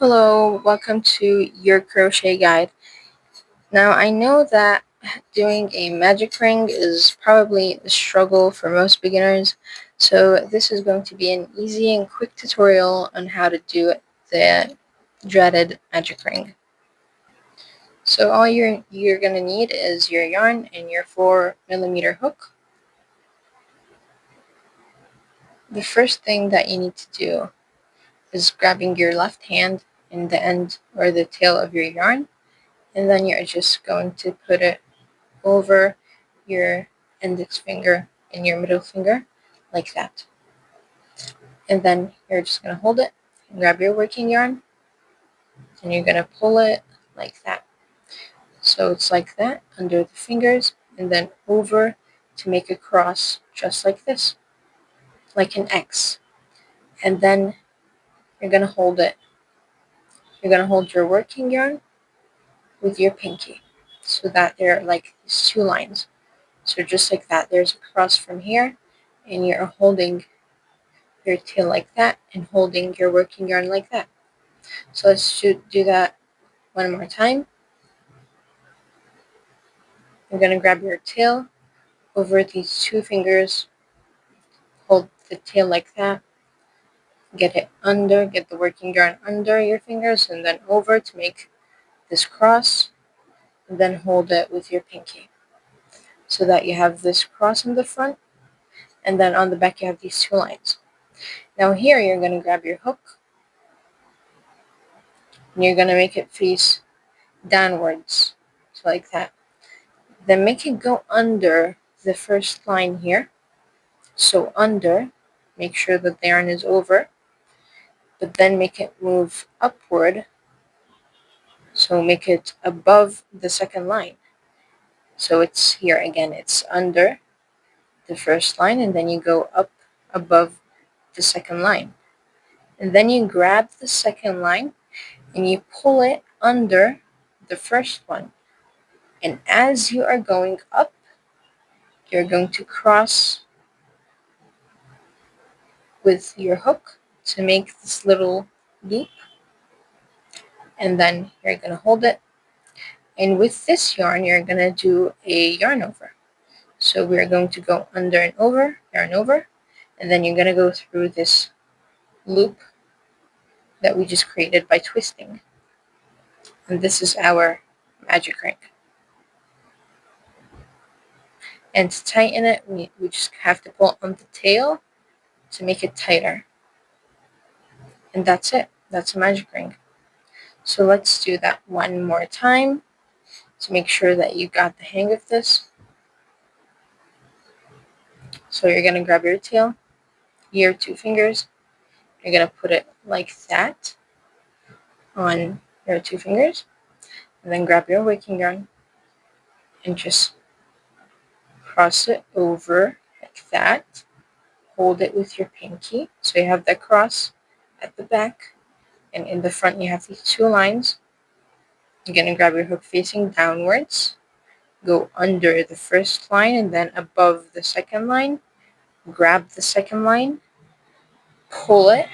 Hello, welcome to your crochet guide. Now I know that doing a magic ring is probably a struggle for most beginners, so this is going to be an easy and quick tutorial on how to do the dreaded magic ring. So all you're going to need is your yarn and your 4mm hook. The first thing that you need to do is grabbing your left hand in the end or the tail of your yarn, and then you're just going to put it over your index finger and your middle finger like that. And then you're just going to hold it and grab your working yarn and you're going to pull it like that. So it's like that under the fingers and then over to make a cross just like this, like an X. And then you're going to hold it. You're going to hold your working yarn with your pinky so that they're like these two lines. So just like that, there's a cross from here and you're holding your tail like that and holding your working yarn like that. So let's do that one more time. You're going to grab your tail over these two fingers, hold the tail like that, get it under, get the working yarn under your fingers and then over to make this cross, and then hold it with your pinky so that you have this cross in the front and then on the back you have these two lines. Now here you're going to grab your hook and you're going to make it face downwards, so like that. Then make it go under the first line here. So under, make sure that the yarn is over, but then make it move upward. So make it above the second line. So it's here again, it's under the first line and then you go up above the second line. And then you grab the second line and you pull it under the first one. And as you are going up, you're going to cross with your hook to make this little loop, and then you're going to hold it, and with this yarn you're going to do a yarn over. So we're going to go under and over, yarn over, and then you're going to go through this loop that we just created by twisting, and this is our magic ring. And to tighten it, we just have to pull on the tail to make it tighter, and that's it. That's a magic ring. So let's do that one more time to make sure that you got the hang of this. So you're going to grab your tail, your two fingers, you're going to put it like that on your two fingers, and then grab your working yarn and just cross it over like that. Hold it with your pinky so you have the cross at the back, and in the front you have these two lines. You're going to grab your hook facing downwards, go under the first line and then above the second line, grab the second line, pull it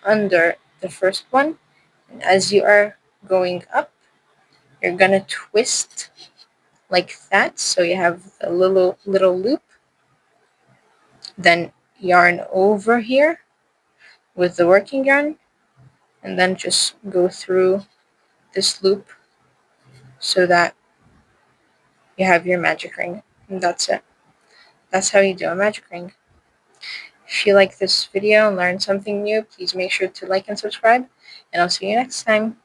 under the first one, and as you are going up, you're gonna twist like that so you have a little loop, then yarn over here with the working yarn, and then just go through this loop so that you have your magic ring, and that's it. That's how you do a magic ring. If you like this video and learned something new, please make sure to like and subscribe, and I'll see you next time.